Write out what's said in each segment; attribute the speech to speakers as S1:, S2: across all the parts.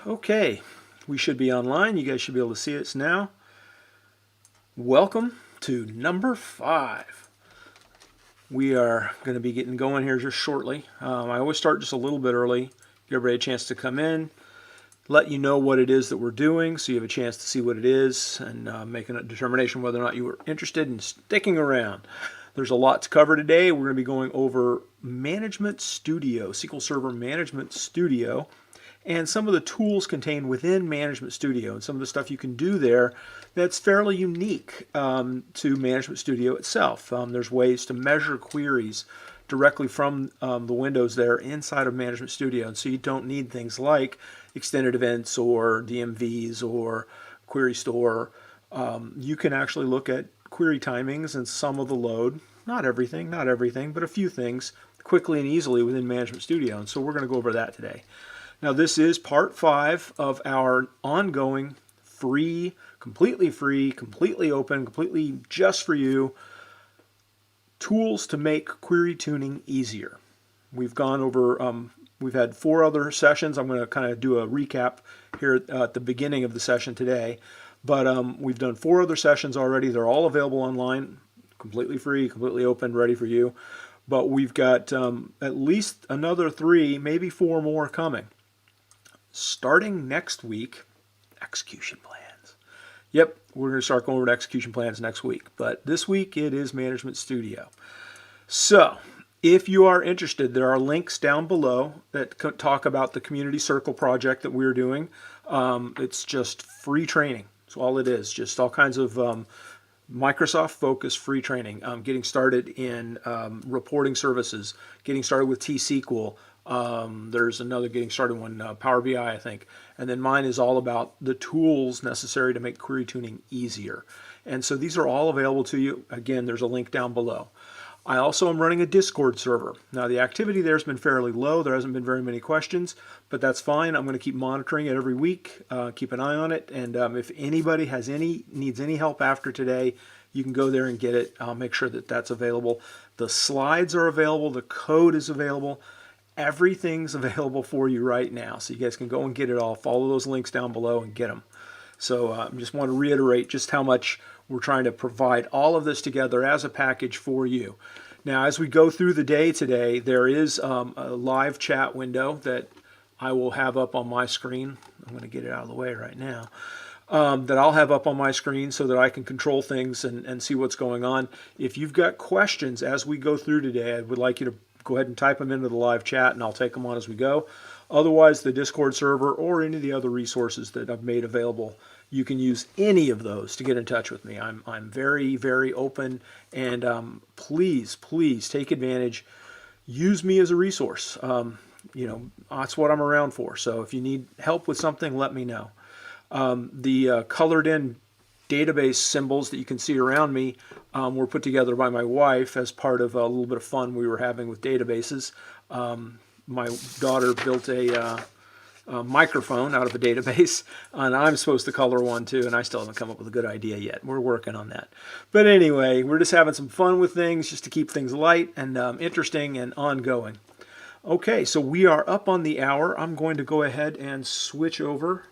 S1: Okay, we should be online. You guys should be able to see us now. Welcome to number 5. We are going to be getting going here just shortly. I always start just a little bit early, give everybody a chance to come in, let you know what it is that we're doing so you have a chance to see what it is and make a determination whether or not you are interested in sticking around. There's a lot to cover today. We're going to be going over Management Studio, SQL Server Management Studio, and some of the tools contained within Management Studio and some of the stuff you can do there that's fairly unique to Management Studio itself. There's ways to measure queries directly from the windows there inside of Management Studio, and so you don't need things like extended events or DMVs or query store. You can actually look at query timings and some of the load, not everything, but a few things quickly and easily within Management Studio, and so we're going to go over that today. Now this is part 5 of our ongoing free, completely open, completely just for you, tools to make query tuning easier. We've gone over, we've had 4 other sessions. I'm going to kind of do a recap here at the beginning of the session today. But we've done 4 other sessions already. They're all available online, completely free, completely open, ready for you. But we've got at least another 3, maybe 4 more coming. Starting next week, execution plans. Yep, we're going to start going over to execution plans next week. But this week it is Management Studio. So if you are interested, there are links down below that talk about the Community Circle project that we're doing. It's just free training. That's all it is. Just all kinds of Microsoft-focused free training. Getting started in reporting services. Getting started with T-SQL. There's another getting started one, Power BI, I think. And then mine is all about the tools necessary to make query tuning easier. And so these are all available to you. Again, there's a link down below. I also am running a Discord server. Now the activity there has been fairly low. There hasn't been very many questions, but that's fine. I'm going to keep monitoring it every week, keep an eye on it. And if anybody needs any help after today, you can go there and get it. I'll make sure that that's available. The slides are available. The code is available. Everything's available for you right now, so you guys can go and get it all. Follow those links down below and get them. So I just want to reiterate just how much we're trying to provide all of this together as a package for you. Now, as we go through the day today, there is a live chat window that I will have up on my screen. I'm going to get it out of the way right now. That I'll have up on my screen so that I can control things and see what's going on. If you've got questions as we go through today, I would like you to go ahead and type them into the live chat and I'll take them on as we go. Otherwise, the Discord server or any of the other resources that I've made available, you can use any of those to get in touch with me. I'm very, very open, and please take advantage. Use me as a resource. You know, that's what I'm around for. So if you need help with something, let me know. The colored in database symbols that you can see around me were put together by my wife as part of a little bit of fun we were having with databases. My daughter built a microphone out of a database, and I'm supposed to color one too, and I still haven't come up with a good idea yet. We're working on that. But anyway, we're just having some fun with things just to keep things light and interesting and ongoing. Okay, so we are up on the hour. I'm going to go ahead and switch over.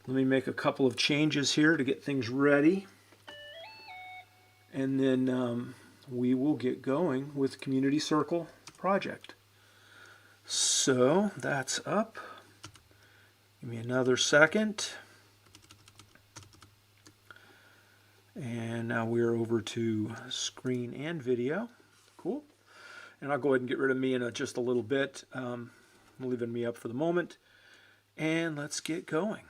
S1: Let me make a couple of changes here to get things ready. And then we will get going with Community Circle project. So that's up. Give me another second. And now we're over to screen and video. Cool. And I'll go ahead and get rid of me in just a little bit. I'm leaving me up for the moment. And let's get going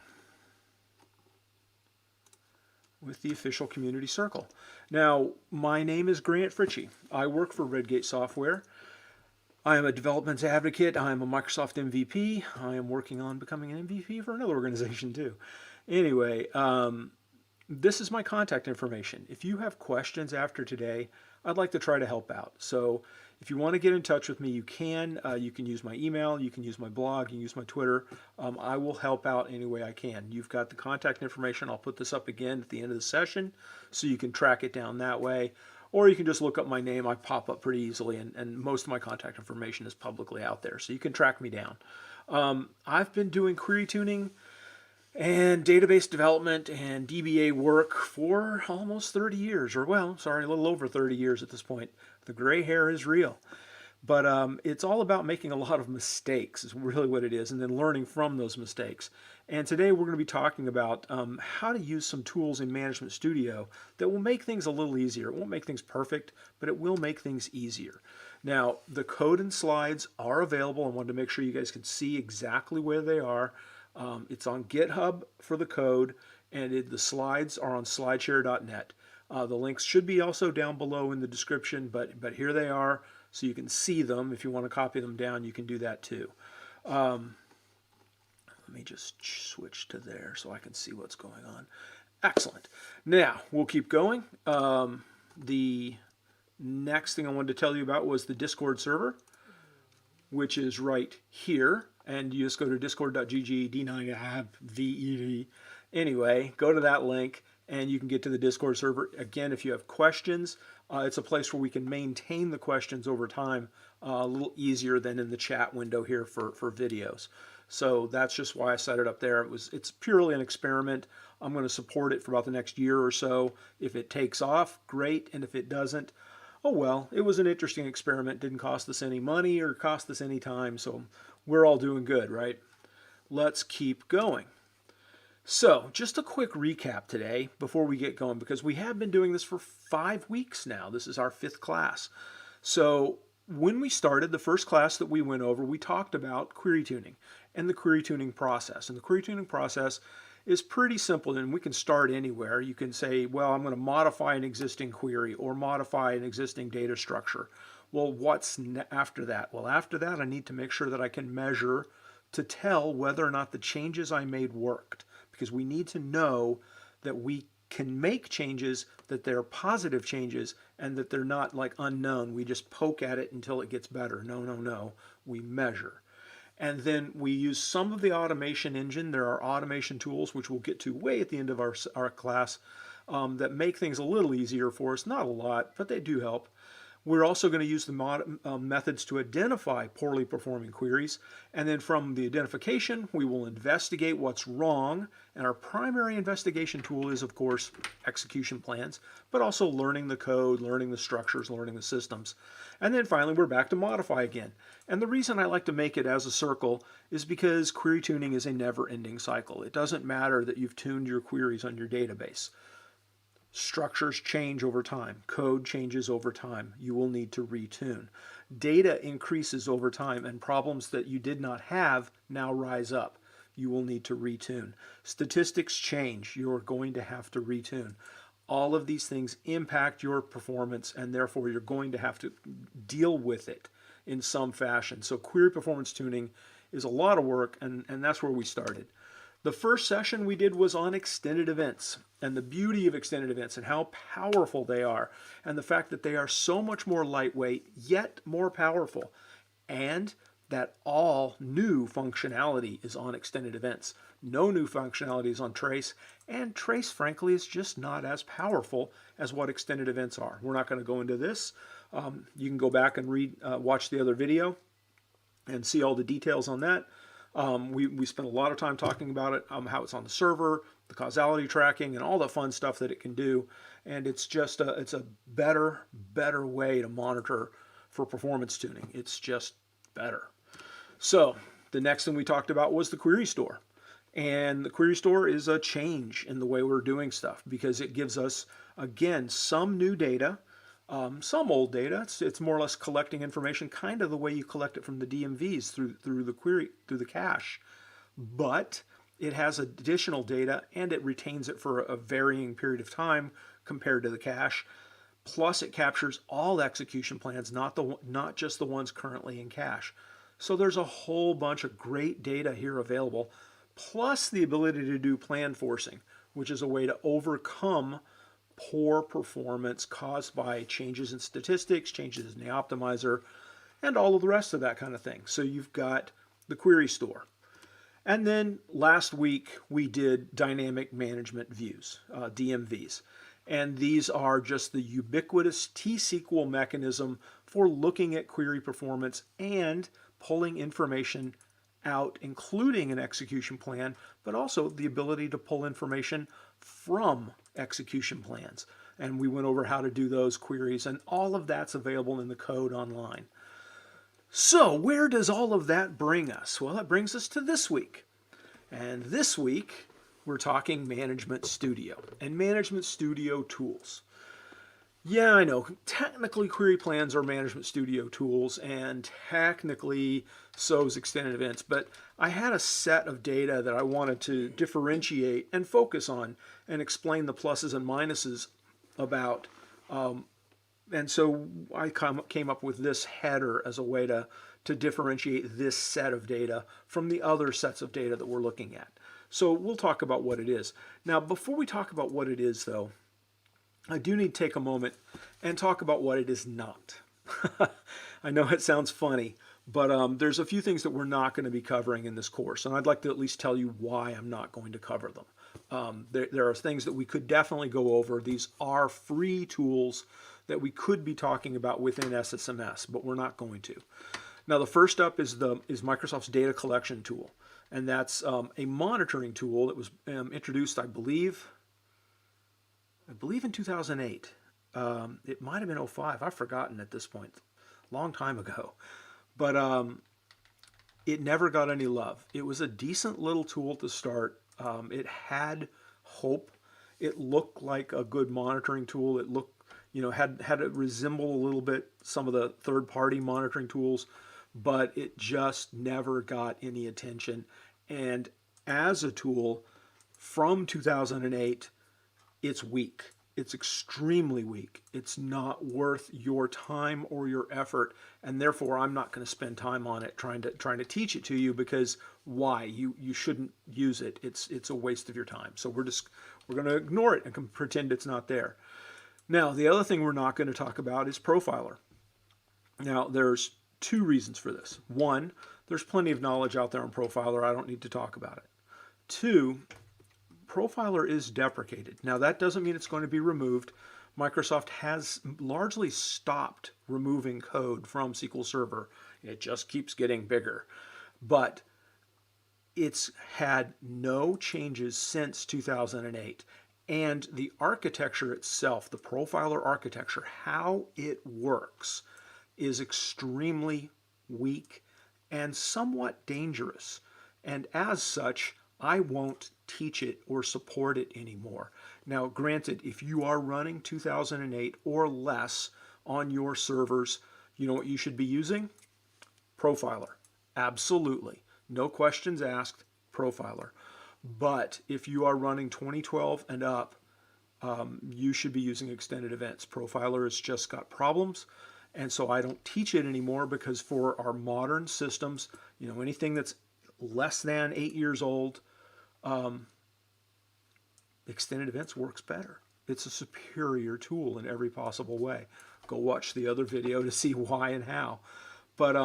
S1: with the official Community Circle. Now, my name is Grant Fritchie. I work for Redgate Software. I am a development advocate. I am a Microsoft MVP. I am working on becoming an MVP for another organization too. Anyway, this is my contact information. If you have questions after today, I'd like to try to help out. So if you want to get in touch with me, you can. You can use my email, you can use my blog, you can use my Twitter. I will help out any way I can. You've got the contact information. I'll put this up again at the end of the session so you can track it down that way. or you can just look up my name. I pop up pretty easily, and most of my contact information is publicly out there, so you can track me down. I've been doing query tuning and database development and DBA work for almost 30 years, or well, sorry, a little over 30 years at this point. The gray hair is real. But it's all about making a lot of mistakes is really what it is, and then learning from those mistakes. And today we're going to be talking about how to use some tools in Management Studio that will make things a little easier. It won't make things perfect, but it will make things easier. Now, the code and slides are available. I wanted to make sure you guys can see exactly where they are. It's on GitHub for the code, and the slides are on slideshare.net. The links should be also down below in the description, but here they are. So you can see them. If you want to copy them down, you can do that too. Let me just switch to there so I can see what's going on. Excellent. Now, we'll keep going. The next thing I wanted to tell you about was the Discord server, which is right here. And you just go to discord.gg, D9VEV. Anyway, go to that link, and you can get to the Discord server. Again, if you have questions, it's a place where we can maintain the questions over time a little easier than in the chat window here for videos. So that's just why I set it up there. It's purely an experiment. I'm going to support it for about the next year or so. If it takes off, great. And if it doesn't, oh well, it was an interesting experiment. Didn't cost us any money or cost us any time. So we're all doing good, right? Let's keep going. So, just a quick recap today before we get going, because we have been doing this for 5 weeks now. This is our 5th class. So, when we started, the first class that we went over, we talked about query tuning and the query tuning process. And the query tuning process is pretty simple, and we can start anywhere. You can say, well, I'm going to modify an existing query or modify an existing data structure. Well, what's after that? Well, after that, I need to make sure that I can measure to tell whether or not the changes I made worked. Because we need to know that we can make changes, that they're positive changes, and that they're not like unknown. We just poke at it until it gets better. No. We measure. And then we use some of the automation engine. There are automation tools, which we'll get to way at the end of our class, that make things a little easier for us. Not a lot, but they do help. We're also going to use the methods to identify poorly performing queries. And then from the identification, we will investigate what's wrong. And our primary investigation tool is, of course, execution plans, but also learning the code, learning the structures, learning the systems. And then finally, we're back to modify again. And the reason I like to make it as a circle is because query tuning is a never-ending cycle. It doesn't matter that you've tuned your queries on your database. Structures change over time. Code changes over time. You will need to retune. Data increases over time, and problems that you did not have now rise up. You will need to retune. Statistics change. You're going to have to retune. All of these things impact your performance, and therefore you're going to have to deal with it in some fashion. So query performance tuning is a lot of work, and that's where we started. The first session we did was on extended events and the beauty of extended events and how powerful they are, and the fact that they are so much more lightweight yet more powerful, and that all new functionality is on extended events. No new functionality is on trace, and trace frankly is just not as powerful as what extended events are. We're not going to go into this. You can go back and watch the other video and see all the details on that. We spent a lot of time talking about it, how it's on the server, the causality tracking, and all the fun stuff that it can do. And it's just it's a better way to monitor for performance tuning. It's just better. So the next thing we talked about was the query store. And the query store is a change in the way we're doing stuff because it gives us, again, some new data, some old data. It's more or less collecting information kind of the way you collect it from the DMVs through the query, through the cache. But it has additional data and it retains it for a varying period of time compared to the cache. Plus it captures all execution plans, not just the ones currently in cache. So there's a whole bunch of great data here available, plus the ability to do plan forcing, which is a way to overcome poor performance caused by changes in statistics, changes in the optimizer, and all of the rest of that kind of thing. So you've got the query store. And then last week we did dynamic management views, DMVs. And these are just the ubiquitous T-SQL mechanism for looking at query performance and pulling information out, including an execution plan, but also the ability to pull information from execution plans. And we went over how to do those queries, and all of that's available in the code online. So where does all of that bring us? Well, it brings us to this week. And this week, we're talking Management Studio and Management Studio tools. Yeah, I know. Technically, query plans are Management Studio tools, and technically, so is extended events. But I had a set of data that I wanted to differentiate and focus on and explain the pluses and minuses about. And so I came up with this header as a way to differentiate this set of data from the other sets of data that we're looking at. So we'll talk about what it is. Now, before we talk about what it is, though, I do need to take a moment and talk about what it is not. I know it sounds funny, but there's a few things that we're not going to be covering in this course, and I'd like to at least tell you why I'm not going to cover them. There are things that we could definitely go over. These are free tools that we could be talking about within SSMS, but we're not going to. Now, the first up is Microsoft's data collection tool, and that's a monitoring tool that was introduced, I believe in 2008. It might have been 2005. I've forgotten at this point. Long time ago. But it never got any love. It was a decent little tool to start. It had hope. It looked like a good monitoring tool. It looked, had it resemble a little bit some of the third-party monitoring tools, but it just never got any attention. And as a tool from 2008, it's weak. It's extremely weak. It's not worth your time or your effort, and therefore I'm not going to spend time on it trying to teach it to you, because why? You shouldn't use it. It's a waste of your time. So we're going to ignore it and pretend it's not there. Now, the other thing we're not going to talk about is Profiler. Now, there's two reasons for this. One, there's plenty of knowledge out there on Profiler. I don't need to talk about it. Two, Profiler is deprecated. Now, that doesn't mean it's going to be removed. Microsoft has largely stopped removing code from SQL Server. It just keeps getting bigger. But it's had no changes since 2008. And the architecture itself, the Profiler architecture, how it works, is extremely weak and somewhat dangerous. And as such, I won't teach it or support it anymore. Now, granted, if you are running 2008 or less on your servers, you know what you should be using? Profiler. Absolutely. No questions asked, Profiler. But if you are running 2012 and up, you should be using extended events. Profiler has just got problems, and so I don't teach it anymore, because for our modern systems, anything that's less than 8 years old, extended events works better. It's a superior tool in every possible way. Go watch the other video to see why and how. But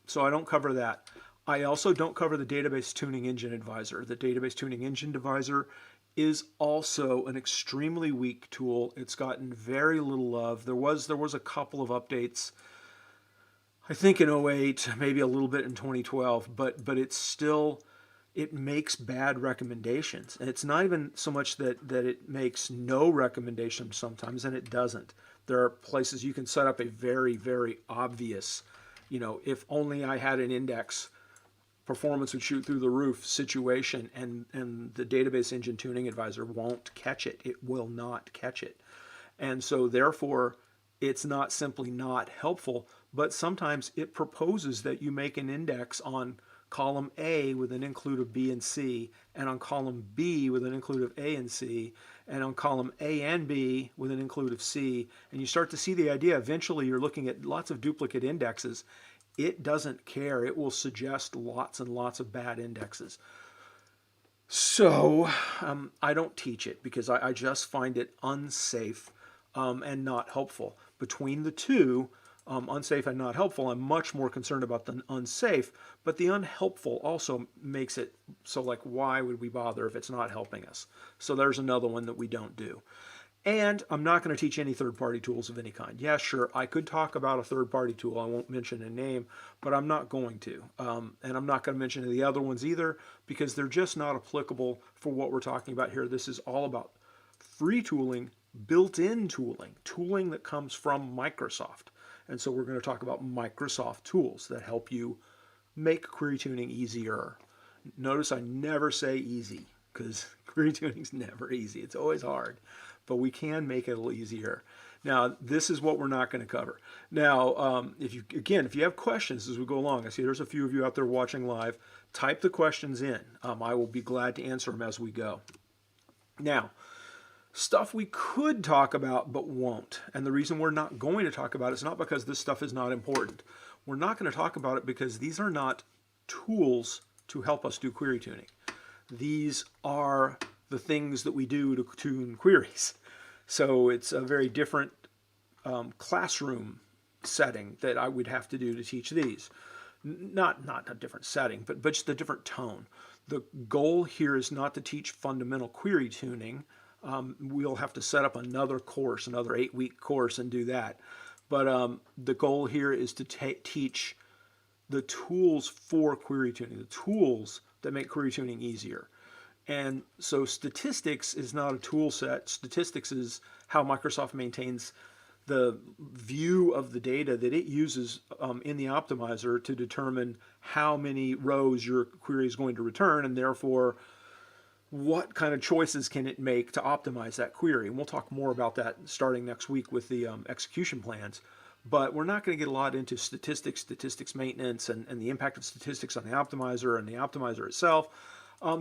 S1: so I don't cover that. I also don't cover the Database Tuning Engine Advisor. The Database Tuning Engine Advisor is also an extremely weak tool. It's gotten very little love. There was a couple of updates, I think in 2008, maybe a little bit in 2012, but it's still, it makes bad recommendations. And it's not even so much that it makes no recommendations sometimes, and it doesn't. There are places you can set up a very, very obvious, if only I had an index, performance would shoot through the roof situation, and the Database Engine Tuning Advisor won't catch it. It will not catch it. And so therefore, it's not simply not helpful, but sometimes it proposes that you make an index on column A with an include of B and C, and on column B with an include of A and C, and on column A and B with an include of C, and you start to see the idea. Eventually you're looking at lots of duplicate indexes. It doesn't care. It will suggest lots and lots of bad indexes. So I don't teach it, because I just find it unsafe and not helpful. Between the two, unsafe and not helpful, I'm much more concerned about the unsafe, but the unhelpful also makes it so, like, why would we bother if it's not helping us? So there's another one that we don't do. And I'm not going to teach any third-party tools of any kind. Yeah, sure, I could talk about a third-party tool. I won't mention a name, but I'm not going to. And I'm not going to mention the other ones either because they're just not applicable for what we're talking about here. This is all about free tooling, built-in tooling, tooling that comes from Microsoft. And so we're going to talk about Microsoft tools that help you make query tuning easier. Notice I never say easy because query tuning is never easy. It's always hard, but we can make it a little easier. Now, this is what we're not going to cover. Now, if you have questions as we go along, I see there's a few of you out there watching live, type the questions in. I will be glad to answer them as we go. Now, stuff we could talk about but won't. And the reason we're not going to talk about it is not because this stuff is not important. We're not going to talk about it because these are not tools to help us do query tuning. These are the things that we do to tune queries. So it's a very different classroom setting that I would have to do to teach these. Not a different setting, but just a different tone. The goal here is not to teach fundamental query tuning. We'll have to set up another course, another 8-week course, and do that. But the goal here is to teach the tools for query tuning, the tools that make query tuning easier. And so statistics is not a tool set. Statistics is how Microsoft maintains the view of the data that it uses in the optimizer to determine how many rows your query is going to return, and therefore what kind of choices can it make to optimize that query. And we'll talk more about that starting next week with the execution plans. But we're not going to get a lot into statistics maintenance, and the impact of statistics on the optimizer and the optimizer itself,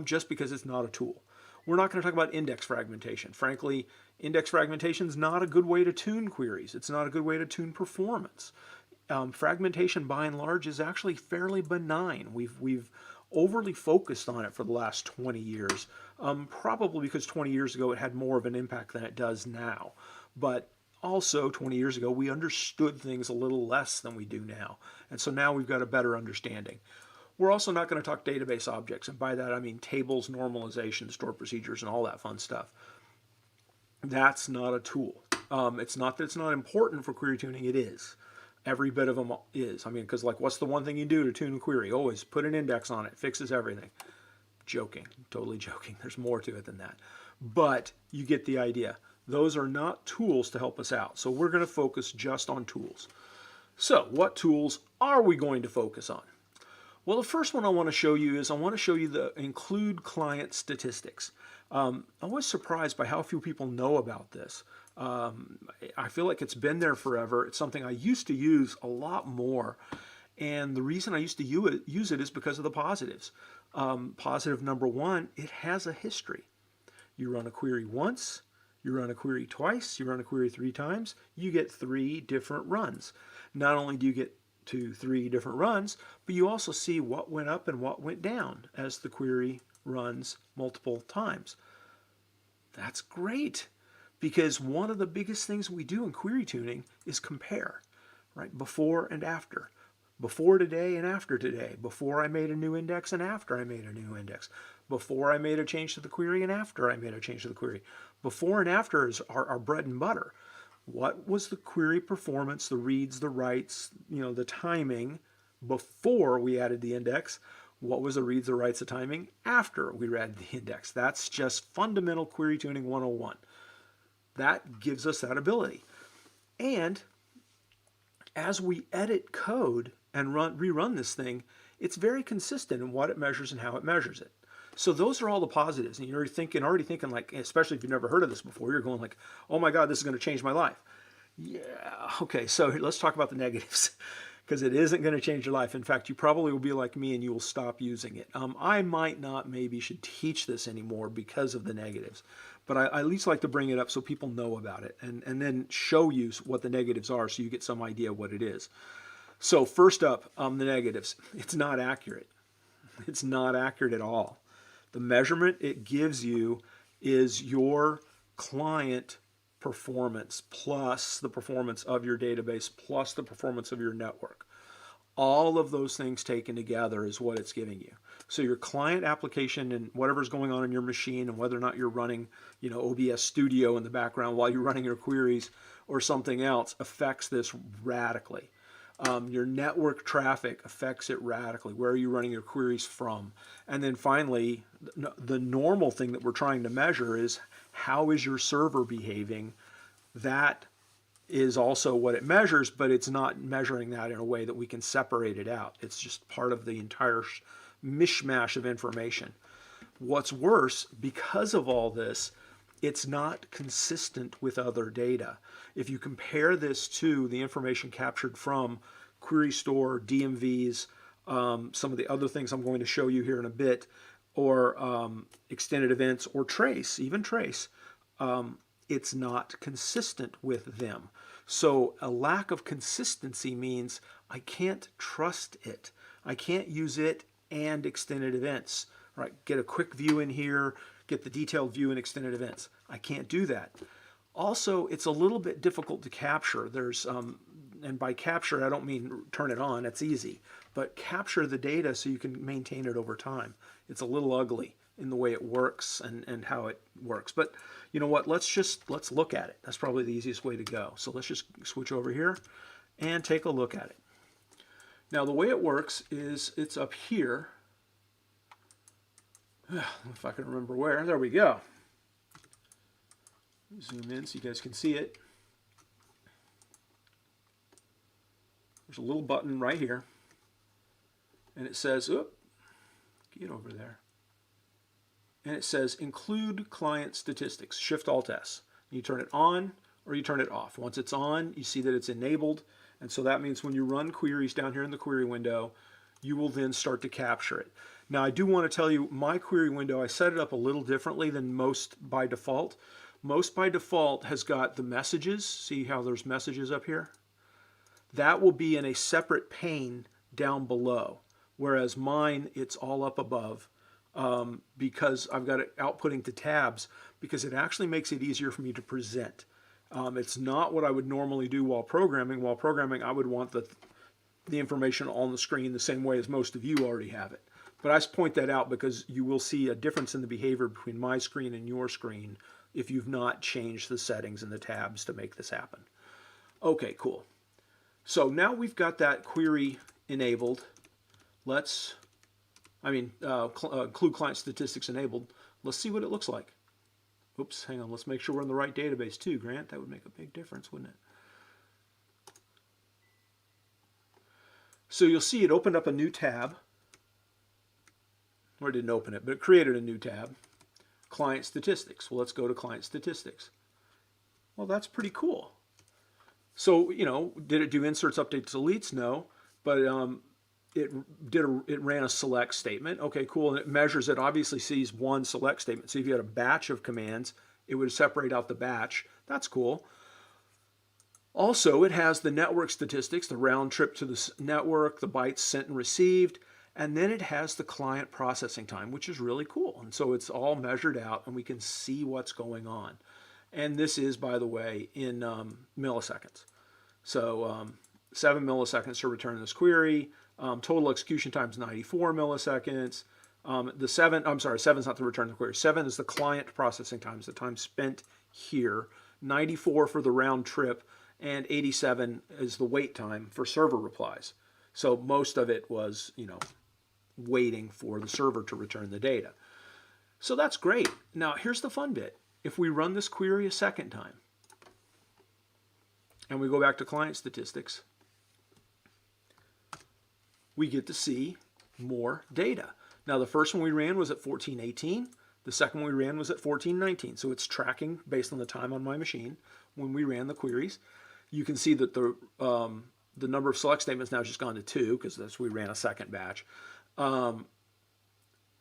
S1: just because it's not a tool. We're not going to talk about index fragmentation. Frankly, index fragmentation is not a good way to tune queries. It's not a good way to tune performance. Fragmentation, by and large, is actually fairly benign. We've overly focused on it for the last 20 years, probably because 20 years ago it had more of an impact than it does now. But also, 20 years ago, we understood things a little less than we do now. And so now we've got a better understanding. We're also not going to talk database objects, and by that I mean tables, normalization, stored procedures, and all that fun stuff. That's not a tool. It's not that it's not important for query tuning, it is. Every bit of them is. I mean, because like, what's the one thing you do to tune a query? Always put an index on it, fixes everything. Joking, totally joking. There's more to it than that. But you get the idea. Those are not tools to help us out. So we're going to focus just on tools. So what tools are we going to focus on? Well, the first one I want to show you is I want to show you the include client statistics. I was surprised by how few people know about this. I feel like it's been there forever. It's something I used to use a lot more. And the reason I used to use it is because of the positives. Positive number one, it has a history. You run a query once, you run a query twice, you run a query 3 times, you get 3 different runs. Not only do you get to 3 different runs, but you also see what went up and what went down as the query runs multiple times. That's great, because one of the biggest things we do in query tuning is compare, right? Before and after. Before today and after today. Before I made a new index and after I made a new index. Before I made a change to the query and after I made a change to the query. Before and after is our bread and butter. What was the query performance, the reads, the writes, the timing before we added the index? What was the reads, the writes, the timing after we added the index? That's just fundamental query tuning 101. That gives us that ability. And as we edit code and rerun this thing, it's very consistent in what it measures and how it measures it. So those are all the positives. And you're already thinking like, especially if you've never heard of this before, you're going like, oh my God, this is going to change my life. Yeah, okay, so let's talk about the negatives, because it isn't going to change your life. In fact, you probably will be like me and you will stop using it. I might not maybe should teach this anymore because of the negatives, but I at least like to bring it up so people know about it and then show you what the negatives are so you get some idea what it is. So first up, the negatives. It's not accurate. It's not accurate at all. The measurement it gives you is your client performance plus the performance of your database plus the performance of your network. All of those things taken together is what it's giving you. So your client application and whatever's going on in your machine and whether or not you're running, OBS Studio in the background while you're running your queries or something else affects this radically. Your network traffic affects it radically. Where are you running your queries from? And then finally, the normal thing that we're trying to measure is how is your server behaving? That is also what it measures, but it's not measuring that in a way that we can separate it out. It's just part of the entire mishmash of information. What's worse, because of all this, it's not consistent with other data. If you compare this to the information captured from Query Store, DMVs, some of the other things I'm going to show you here in a bit, or extended events, or Trace, even Trace, it's not consistent with them. So a lack of consistency means I can't trust it. I can't use it and extended events. Right? Get a quick view in here, get the detailed view in extended events. I can't do that. Also, it's a little bit difficult to capture. There's, and by capture, I don't mean turn it on, it's easy, but capture the data so you can maintain it over time. It's a little ugly in the way it works and how it works. But you know what, let's look at it. That's probably the easiest way to go. So let's just switch over here and take a look at it. Now the way it works is it's up here. If I can remember where, there we go. Zoom in so you guys can see it. There's a little button right here, and it says, oop, get over there. And it says include client statistics, Shift-Alt-S. You turn it on or you turn it off. Once it's on, you see that it's enabled, and so that means when you run queries down here in the query window, you will then start to capture it. Now I do want to tell you, my query window, I set it up a little differently than most by default. Most by default has got the messages. See how there's messages up here? That will be in a separate pane down below, whereas mine, it's all up above because I've got it outputting to tabs because it actually makes it easier for me to present. It's not what I would normally do while programming. While programming, I would want the information on the screen the same way as most of you already have it. But I just point that out because you will see a difference in the behavior between my screen and your screen if you've not changed the settings and the tabs to make this happen. Okay, cool. So now we've got that query enabled. Include client statistics enabled. Let's see what it looks like. Oops, hang on. Let's make sure we're in the right database too, Grant. That would make a big difference, wouldn't it? So you'll see it opened up a new tab. Or it didn't open it, but it created a new tab. Client statistics. Well, let's go to client statistics. Well, that's pretty cool. So, did it do inserts, updates, deletes? No, but it ran a select statement. Okay, cool, and it measures it. Obviously, sees one select statement. So if you had a batch of commands, it would separate out the batch. That's cool. Also, it has the network statistics, the round trip to the network, the bytes sent and received, and then it has the client processing time, which is really cool. And so it's all measured out, and we can see what's going on. And this is, by the way, in milliseconds. So 7 milliseconds to return this query. Total execution time is 94 milliseconds. 7's not to return the query. 7 is the client processing time, the time spent here. 94 for the round trip, and 87 is the wait time for server replies. So most of it was, waiting for the server to return the data. So that's great. Now here's the fun bit. If we run this query a second time, and we go back to client statistics, we get to see more data. Now the first one we ran was at 1418. The second one we ran was at 1419. So it's tracking based on the time on my machine when we ran the queries. You can see that the number of select statements now has just gone to 2 because we ran a second batch.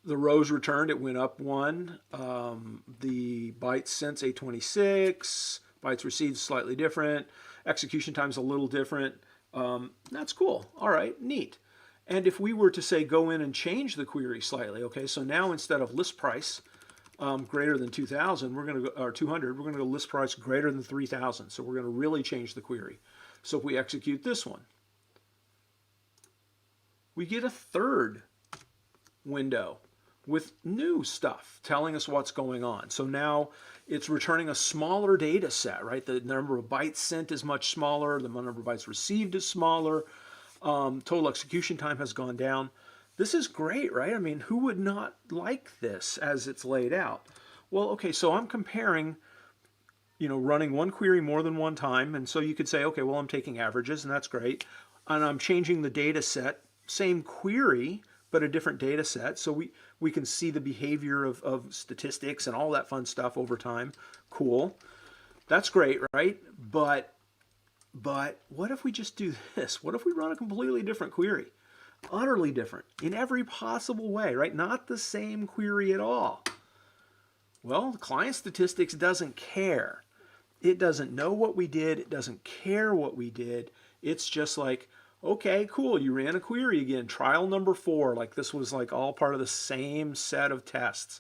S1: The rows returned, it went up 1. The bytes sent, 826. Bytes received, slightly different. Execution time's a little different. That's cool. All right, neat. And if we were to say go in and change the query slightly, okay, so now instead of list price greater than 2,000, we're going to go, or 200, we're going to go list price greater than 3,000. So we're going to really change the query. So if we execute this one, we get a third window with new stuff telling us what's going on. So now it's returning a smaller data set, right? The number of bytes sent is much smaller. The number of bytes received is smaller. Total execution time has gone down. This is great, right? I mean, who would not like this as it's laid out? Well, okay, so I'm comparing, running one query more than one time. And so you could say, okay, well, I'm taking averages, and that's great. And I'm changing the data set, same query, but a different data set. So we can see the behavior of statistics and all that fun stuff over time. Cool. That's great, right? But what if we just do this? What if we run a completely different query? Utterly different in every possible way, right? Not the same query at all. Well, client statistics doesn't care. It doesn't know what we did. It doesn't care what we did. It's just like, okay, cool, you ran a query again, trial number 4, like this was like all part of the same set of tests,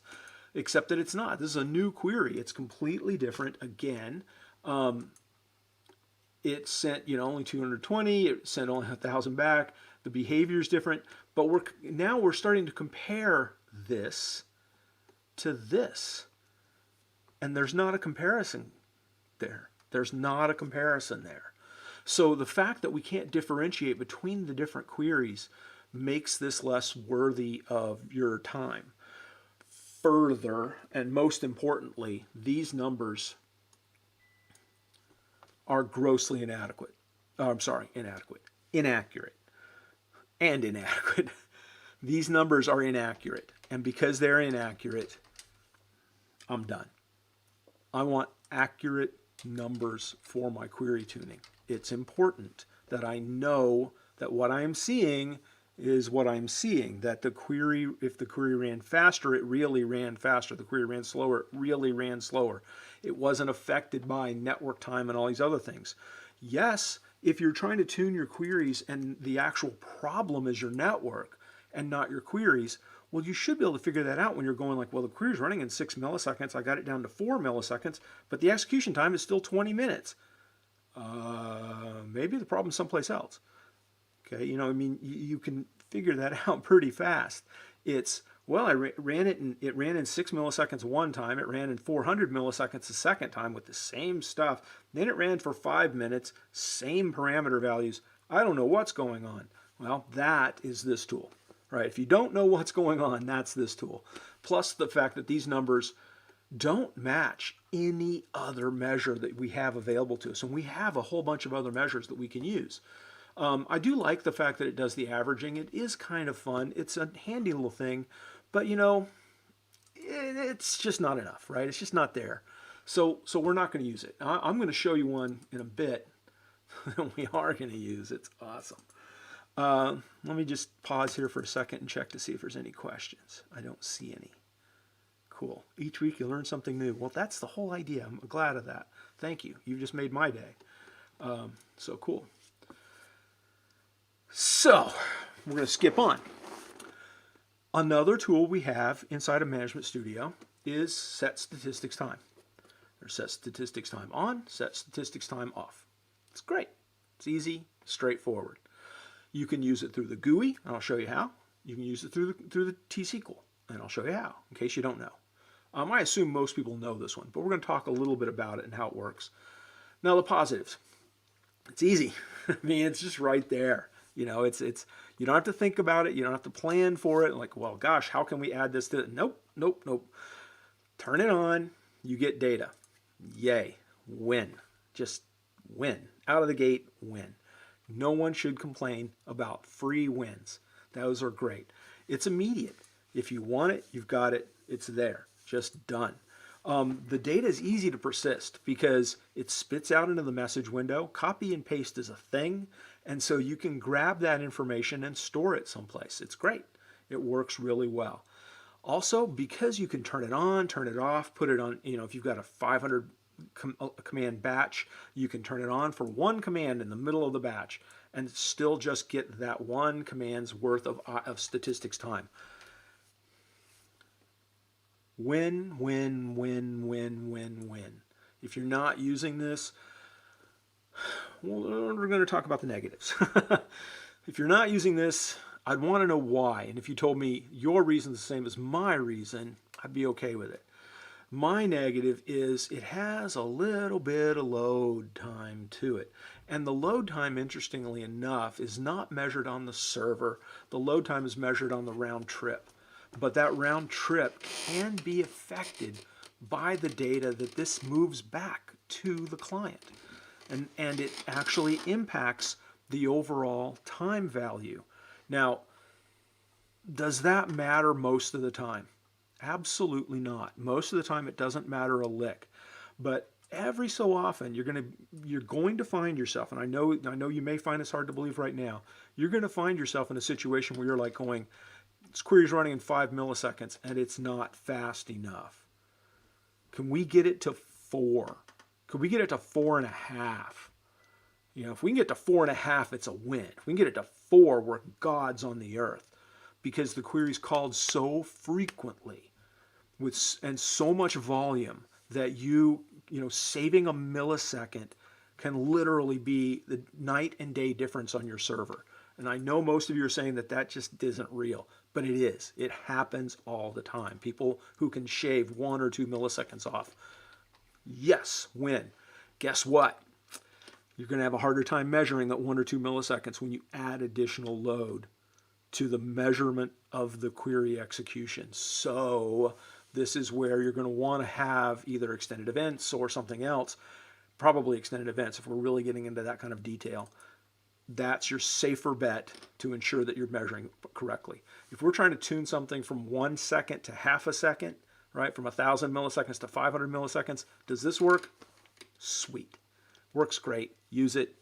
S1: except that it's not. This is a new query. It's completely different again. It sent, only 220, it sent only 1,000 back. The behavior is different, but now we're starting to compare this to this. And there's not a comparison there. There's not a comparison there. So the fact that we can't differentiate between the different queries makes this less worthy of your time. Further, and most importantly, these numbers are grossly inadequate. Inaccurate. And inadequate. These numbers are inaccurate. And because they're inaccurate, I'm done. I want accurate numbers for my query tuning. It's important that I know that what I'm seeing is what I'm seeing, that the query, if the query ran faster, it really ran faster. The query ran slower, it really ran slower. It wasn't affected by network time and all these other things. Yes, if you're trying to tune your queries and the actual problem is your network and not your queries, well, you should be able to figure that out when you're going like, well, the query's running in 6 milliseconds. I got it down to 4 milliseconds, but the execution time is still 20 minutes. Maybe the problem's someplace else. Okay, you can figure that out pretty fast. It's, well, I ran it, and it ran in 6 milliseconds one time. It ran in 400 milliseconds the second time with the same stuff. Then it ran for 5 minutes, same parameter values. I don't know what's going on. Well, that is this tool, right? If you don't know what's going on, that's this tool. Plus the fact that these numbers don't match any other measure that we have available to us. And we have a whole bunch of other measures that we can use. I do like the fact that it does the averaging. It is kind of fun. It's a handy little thing, but it's just not enough, right? It's just not there. So we're not going to use it. I'm going to show you one in a bit that we are going to use. It's awesome. Let me just pause here for a second and check to see if there's any questions. I don't see any. Cool. Each week you learn something new. Well, that's the whole idea. I'm glad of that. Thank you. You've just made my day. So cool. So we're going to skip on. Another tool we have inside of Management Studio is set statistics time. There's set statistics time on, set statistics time off. It's great. It's easy, straightforward. You can use it through the GUI, and I'll show you how. You can use it through the T-SQL, and I'll show you how, in case you don't know. I assume most people know this one, but we're going to talk a little bit about it and how it works. Now, the positives. It's easy. I mean, it's just right there. It's you don't have to think about it. You don't have to plan for it. Like, well, gosh, how can we add this to it? Nope. Turn it on. You get data. Yay. Win. Just win. Out of the gate, win. No one should complain about free wins. Those are great. It's immediate. If you want it, you've got it. It's there. Just done. The data is easy to persist because it spits out into the message window. Copy and paste is a thing. And so you can grab that information and store it someplace. It's great. It works really well. Also, because you can turn it on, turn it off, put it on, if you've got a 500 command batch, you can turn it on for one command in the middle of the batch and still just get that one command's worth of statistics time. Win, win, win, win, win, win. If you're not using this, well, we're going to talk about the negatives. If you're not using this, I'd want to know why. And if you told me your reason's the same as my reason, I'd be okay with it. My negative is it has a little bit of load time to it. And the load time, interestingly enough, is not measured on the server. The load time is measured on the round trip. But that round trip can be affected by the data that this moves back to the client. And it actually impacts the overall time value. Now, does that matter most of the time? Absolutely not. Most of the time it doesn't matter a lick. But every so often you're going to find yourself, and I know you may find this hard to believe right now, you're going to find yourself in a situation where you're like going, this query's running in 5 milliseconds and it's not fast enough. Can we get it to 4? Could we get it to 4.5? If we can get to 4.5, it's a win. If we can get it to 4, we're gods on the earth, because the query's called so frequently and so much volume that saving a millisecond can literally be the night and day difference on your server. And I know most of you are saying that just isn't real, but it is. It happens all the time. People who can shave 1 or 2 milliseconds off, yes, win. Guess what? You're going to have a harder time measuring that 1 or 2 milliseconds when you add additional load to the measurement of the query execution. So this is where you're going to want to have either extended events or something else, probably extended events if we're really getting into that kind of detail. That's your safer bet to ensure that you're measuring correctly. If we're trying to tune something from 1 second to half a second, right, from 1,000 milliseconds to 500 milliseconds, does this work? Sweet. Works great. Use it.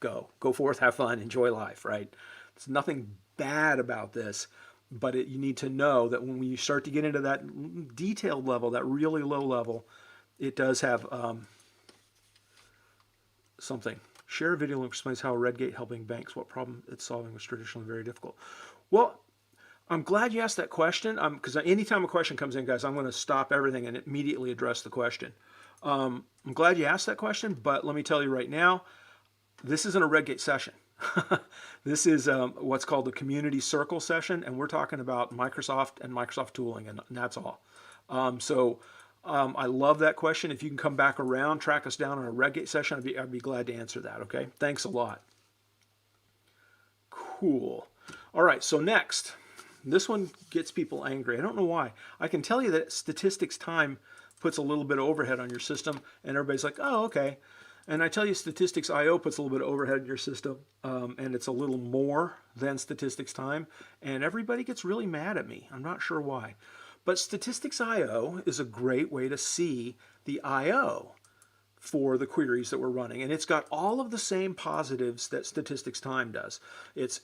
S1: Go forth, have fun, enjoy life, right? There's nothing bad about this, but you need to know that when you start to get into that detailed level, that really low level, it does have something. Share a video link explains how Redgate helping banks, what problem it's solving was traditionally very difficult. Well, I'm glad you asked that question, because anytime a question comes in, guys, I'm going to stop everything and immediately address the question. I'm glad you asked that question, but let me tell you right now, this isn't a Redgate session. This is what's called the Community Circle session, and we're talking about Microsoft and Microsoft tooling, and that's all. I love that question. If you can come back around, track us down on a Redgate session, I'd be glad to answer that, okay? Thanks a lot. Cool. All right, so next, this one gets people angry. I don't know why. I can tell you that statistics time puts a little bit of overhead on your system, and everybody's like, oh, okay. And I tell you, statistics IO puts a little bit of overhead in your system, and it's a little more than statistics time, and everybody gets really mad at me. I'm not sure why. But statistics IO is a great way to see the IO for the queries that we're running, and it's got all of the same positives that statistics time does. It's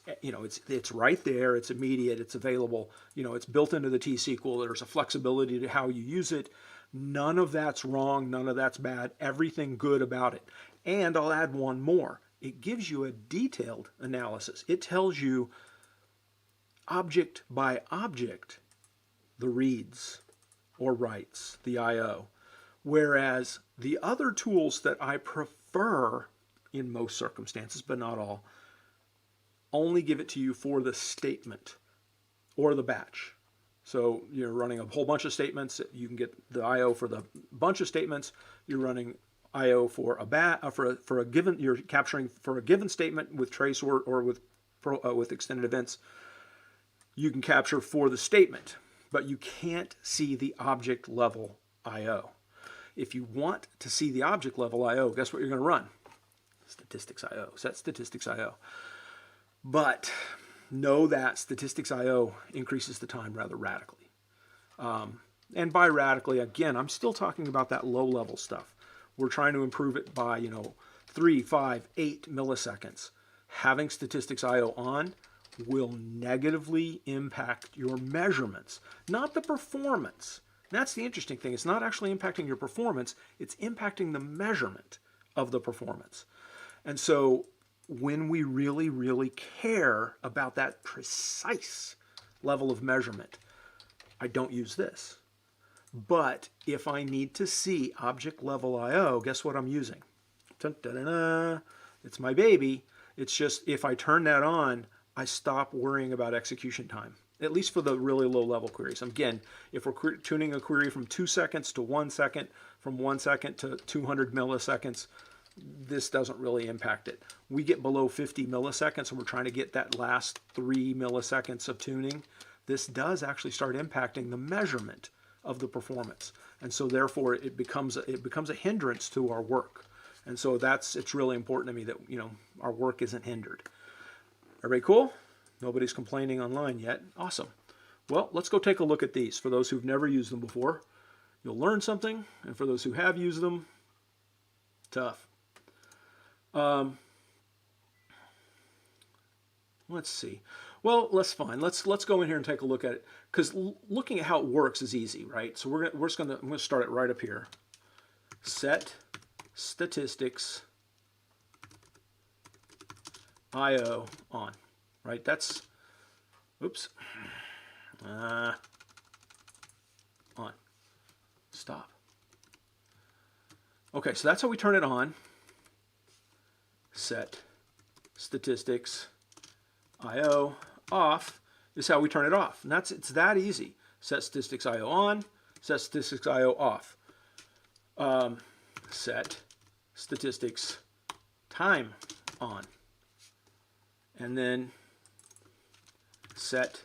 S1: right there, it's immediate, it's available, it's built into the T-SQL. There's a flexibility to how you use it. None of that's wrong, none of that's bad, everything good about it. And I'll add one more. It gives you a detailed analysis. It tells you object by object the reads or writes, the IO. Whereas the other tools that I prefer in most circumstances, but not all, only give it to you for the statement or the batch. So you're running a whole bunch of statements, you can get the IO for the bunch of statements. You're running IO for a given, you're capturing for a given statement with trace or with extended events. You can capture for the statement, but you can't see the object level IO. If you want to see the object level IO, guess what you're going to run? Statistics IO. Set statistics IO. But know that statistics IO increases the time rather radically. And by radically, again, I'm still talking about that low level stuff. We're trying to improve it by 3, 5, 8 milliseconds. Having statistics IO on will negatively impact your measurements, not the performance. That's the interesting thing. It's not actually impacting your performance, it's impacting the measurement of the performance. And so when we really, really care about that precise level of measurement, I don't use this. But if I need to see object level IO, guess what I'm using? Dun, dun, dun, dun. It's my baby. It's just if I turn that on, I stop worrying about execution time, at least for the really low level queries. Again, if we're tuning a query from 2 seconds to 1 second, from 1 second to 200 milliseconds, this doesn't really impact it. We get below 50 milliseconds and we're trying to get that last 3 milliseconds of tuning. This does actually start impacting the measurement of the performance. And so therefore it becomes a hindrance to our work. And so it's really important to me that, our work isn't hindered. Everybody cool? Nobody's complaining online yet. Awesome. Well, let's go take a look at these. For those who've never used them before, you'll learn something. And for those who have used them, tough. Let's see. Well, that's fine. Let's go in here and take a look at it, because looking at how it works is easy, right? So I'm going to start it right up here. Set statistics IO on, right? That's, oops, on, stop. Okay, so that's how we turn it on. Set statistics IO off is how we turn it off. And it's that easy. Set statistics IO on, set statistics IO off. Set statistics time on. And then set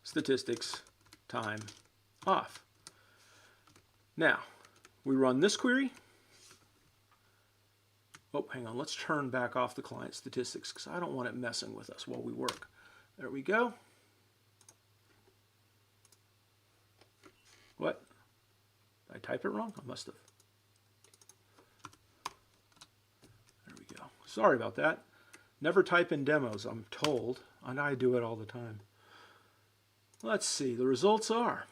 S1: statistics time off. Now, we run this query. Oh, hang on. Let's turn back off the client statistics because I don't want it messing with us while we work. There we go. What? Did I type it wrong? I must have. There we go. Sorry about that. Never type in demos, I'm told, and I do it all the time. Let's see. The results are,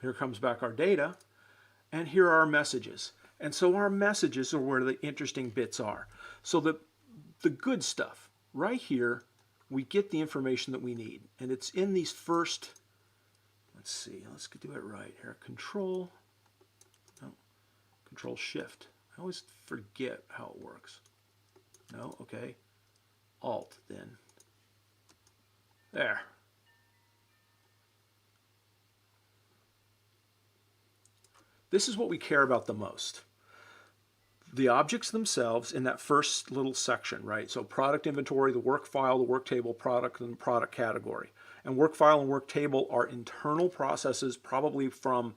S1: here comes back our data, and here are our messages. And so our messages are where the interesting bits are. So the good stuff, right here, we get the information that we need. And it's in these first, let's see, let's do it right here. Control Shift. I always forget how it works. No, okay. Alt then. There. This is what we care about the most. The objects themselves in that first little section, right? So product inventory, the work file, the work table, product, and the product category. And work file and work table are internal processes, probably from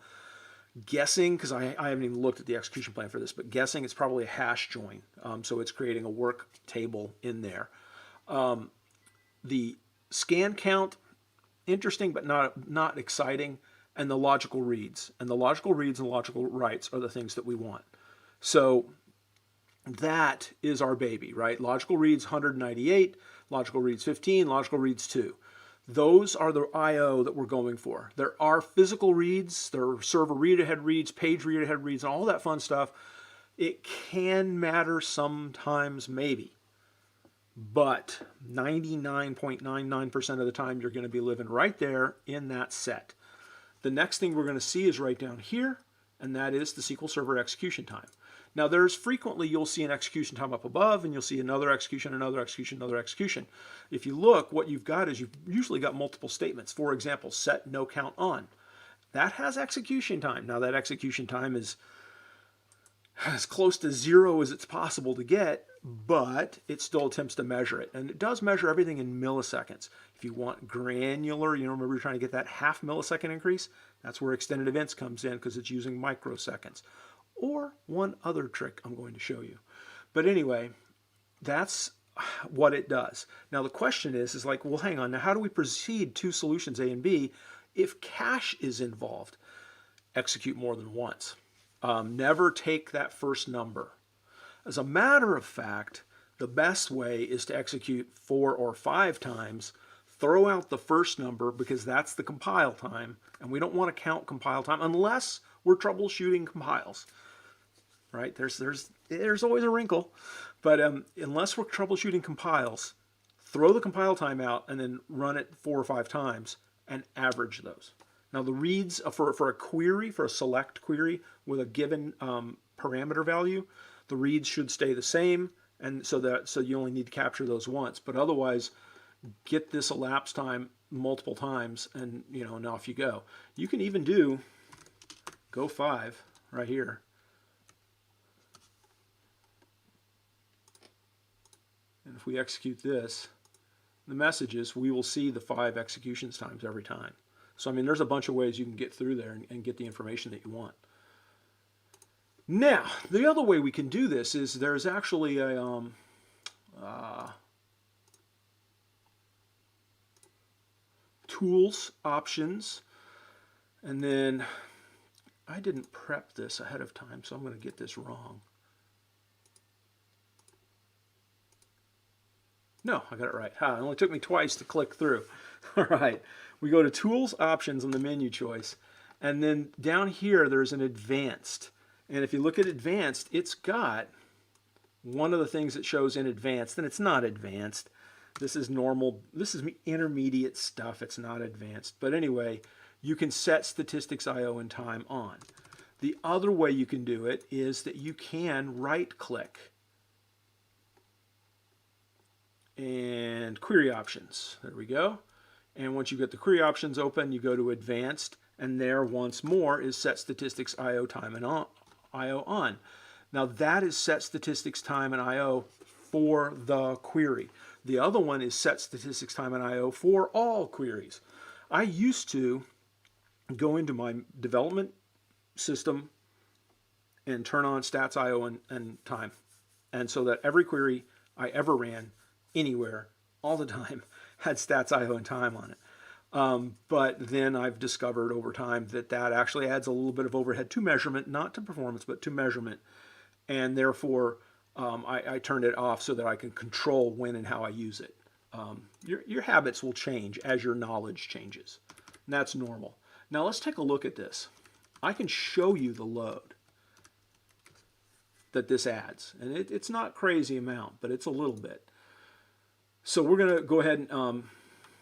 S1: guessing, because I haven't even looked at the execution plan for this, but guessing it's probably a hash join. So it's creating a work table in there. The scan count, interesting but not exciting, and the logical reads. And the logical reads and logical writes are the things that we want. So that is our baby, right? Logical reads 198, logical reads 15, logical reads 2. Those are the I/O that we're going for. There are physical reads, there are server read-ahead reads, page read-ahead reads, and all that fun stuff. It can matter sometimes, maybe. But 99.99% of the time, you're going to be living right there in that set. The next thing we're going to see is right down here, and that is the SQL Server execution time. Now, there's frequently, you'll see an execution time up above, and you'll see another execution, another execution, another execution. If you look, what you've got is you've usually got multiple statements. For example, set no count on. That has execution time. Now, that execution time is as close to 0 as it's possible to get, but it still attempts to measure it. And it does measure everything in milliseconds. If you want granular, remember you're trying to get that half millisecond increase? That's where extended events comes in because it's using microseconds. Or one other trick I'm going to show you. But anyway, that's what it does. Now the question is like, well, hang on, now how do we proceed to solutions A and B if cache is involved? Execute more than once. Never take that first number. As a matter of fact, the best way is to execute 4 or 5 times, throw out the first number because that's the compile time, and we don't want to count compile time unless we're troubleshooting compiles. Right? There's always a wrinkle, but unless we're troubleshooting compiles, throw the compile time out and then run it 4 or 5 times and average those. Now the reads for a query, for a select query with a given parameter value, the reads should stay the same, and so you only need to capture those once. But otherwise, get this elapsed time multiple times, and and off you go. You can even do go 5 right here. And if we execute this, the messages, we will see the 5 executions times every time. So I mean, there's a bunch of ways you can get through there and get the information that you want. Now, the other way we can do this is there's actually a tools options, and then I didn't prep this ahead of time, so I'm going to get this wrong. No, I got it right. It only took me twice to click through. All right, we go to Tools Options on the menu choice, and then down here there's an Advanced. And if you look at Advanced, it's got one of the things that shows in Advanced, and it's not Advanced. This is normal. This is intermediate stuff. It's not advanced. But anyway, you can set statistics I/O and time on. The other way you can do it is that you can right-click and query options. There we go. And once you get the query options open, you go to advanced, and there once more is set statistics I/O time and I/O on. Now that is set statistics time and I/O for the query. The other one is set statistics time and I/O for all queries. I used to go into my development system and turn on stats I/O and time, and so that every query I ever ran anywhere, all the time, had stats I/O and time on it. But then I've discovered over time that that actually adds a little bit of overhead to measurement, not to performance, but to measurement. And therefore, I turned it off so that I can control when and how I use it. Your habits will change as your knowledge changes. And that's normal. Now let's take a look at this. I can show you the load that this adds. And it's not crazy amount, but it's a little bit. So we're going to go ahead and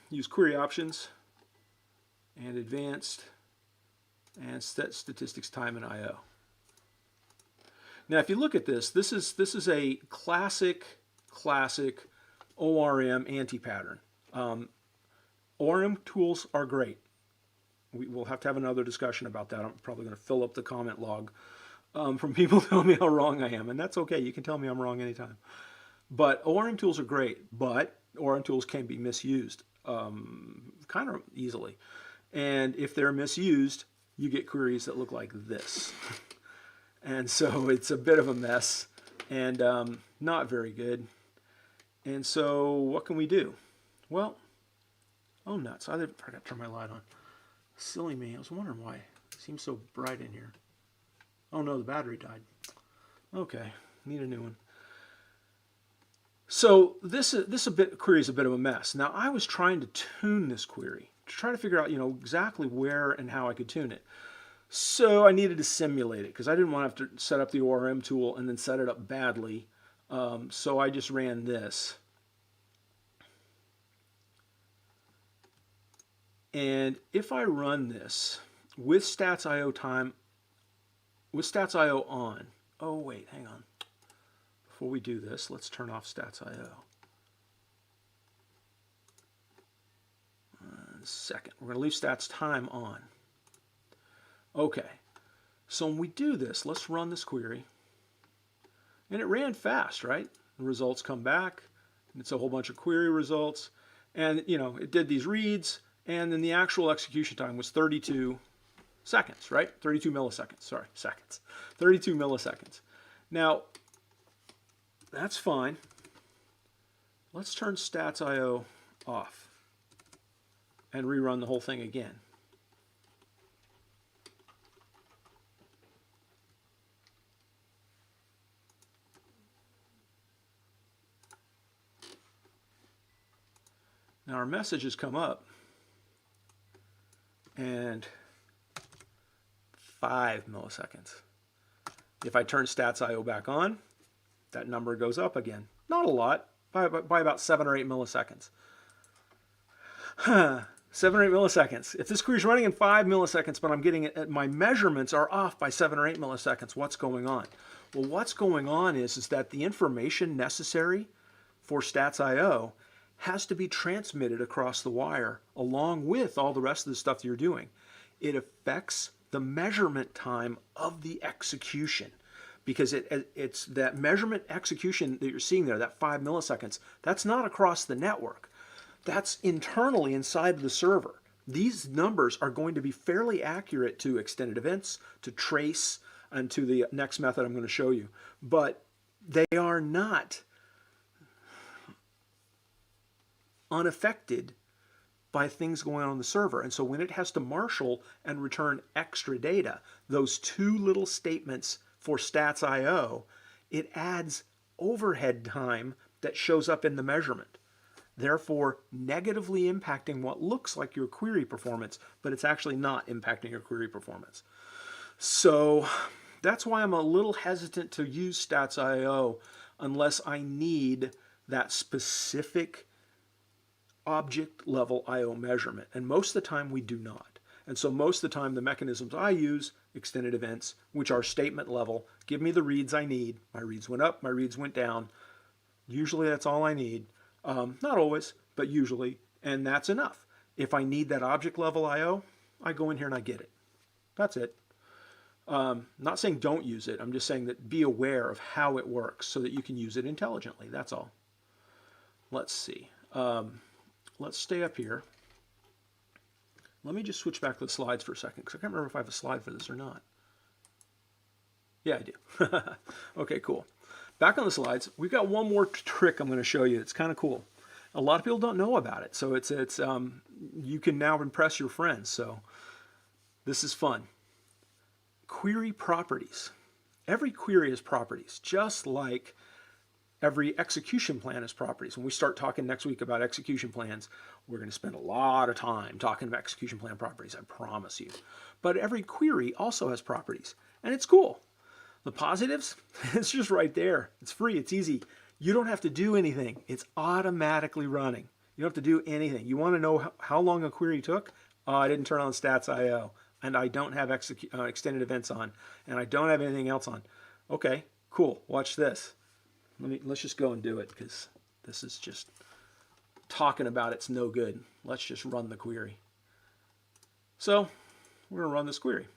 S1: use query options and advanced and set statistics time and I/O. Now if you look at this, this is a classic ORM anti-pattern. ORM tools are great. We'll have to have another discussion about that. I'm probably going to fill up the comment log from people telling me how wrong I am, and that's okay. You can tell me I'm wrong anytime. But ORM tools are great, but ORM tools can be misused kind of easily. And if they're misused, you get queries that look like this. And so it's a bit of a mess and not very good. And so what can we do? Well, oh nuts, I forgot to turn my light on. Silly me, I was wondering why it seems so bright in here. Oh no, the battery died. Okay, need a new one. So this query is a bit of a mess. Now I was trying to tune this query to try to figure out exactly where and how I could tune it. So I needed to simulate it because I didn't want to have to set up the ORM tool and then set it up badly. So I just ran this. And if I run this with stats I/O time, with stats I/O on, oh wait, hang on. Before we do this, let's turn off stats I/O. Second, we're going to leave stats time on. Okay, so when we do this, let's run this query. And it ran fast, right? The results come back, and it's a whole bunch of query results. And, it did these reads, and then the actual execution time was 32 seconds, right? 32 milliseconds, sorry, seconds. 32 milliseconds. Now, that's fine. Let's turn stats I/O off and rerun the whole thing again. Now our message has come up, and 5 milliseconds. If I turn stats I/O back on, that number goes up again. Not a lot, by about 7 or 8 milliseconds. 7 or 8 milliseconds. If this query is running in 5 milliseconds, but I'm getting it, my measurements are off by 7 or 8 milliseconds, what's going on? Well, what's going on is that the information necessary for stats I/O has to be transmitted across the wire along with all the rest of the stuff you're doing. It affects the measurement time of the execution, because it's that measurement execution that you're seeing there, that 5 milliseconds, that's not across the network. That's internally inside of the server. These numbers are going to be fairly accurate to extended events, to trace, and to the next method I'm going to show you. But they are not unaffected by things going on the server. And so when it has to marshal and return extra data, those two little statements for stats.io, it adds overhead time that shows up in the measurement, therefore negatively impacting what looks like your query performance, but it's actually not impacting your query performance. So that's why I'm a little hesitant to use stats.io unless I need that specific object level I/O measurement, and most of the time we do not. And so most of the time the mechanisms I use, extended events, which are statement level, give me the reads I need. My reads went up, my reads went down. Usually that's all I need. Not always, but usually, and that's enough. If I need that object level I/O, I go in here and I get it. That's it. Not saying don't use it, I'm just saying that be aware of how it works so that you can use it intelligently, that's all. Let's see. Let's stay up here. Let me just switch back to the slides for a second, because I can't remember if I have a slide for this or not. Yeah, I do. Okay, cool. Back on the slides, we've got one more trick I'm going to show you. It's kind of cool. A lot of people don't know about it, so it's you can now impress your friends. So this is fun. Query properties. Every query has properties, just like every execution plan has properties. When we start talking next week about execution plans, we're going to spend a lot of time talking about execution plan properties, I promise you. But every query also has properties, and it's cool. The positives, it's just right there. It's free, it's easy. You don't have to do anything. It's automatically running. You don't have to do anything. You want to know how long a query took? I didn't turn on stats.io, and I don't have extended events on, and I don't have anything else on. Okay, cool. Watch this. Let's just go and do it, because this is just talking about it's no good. Let's just run the query. So we're going to run this query.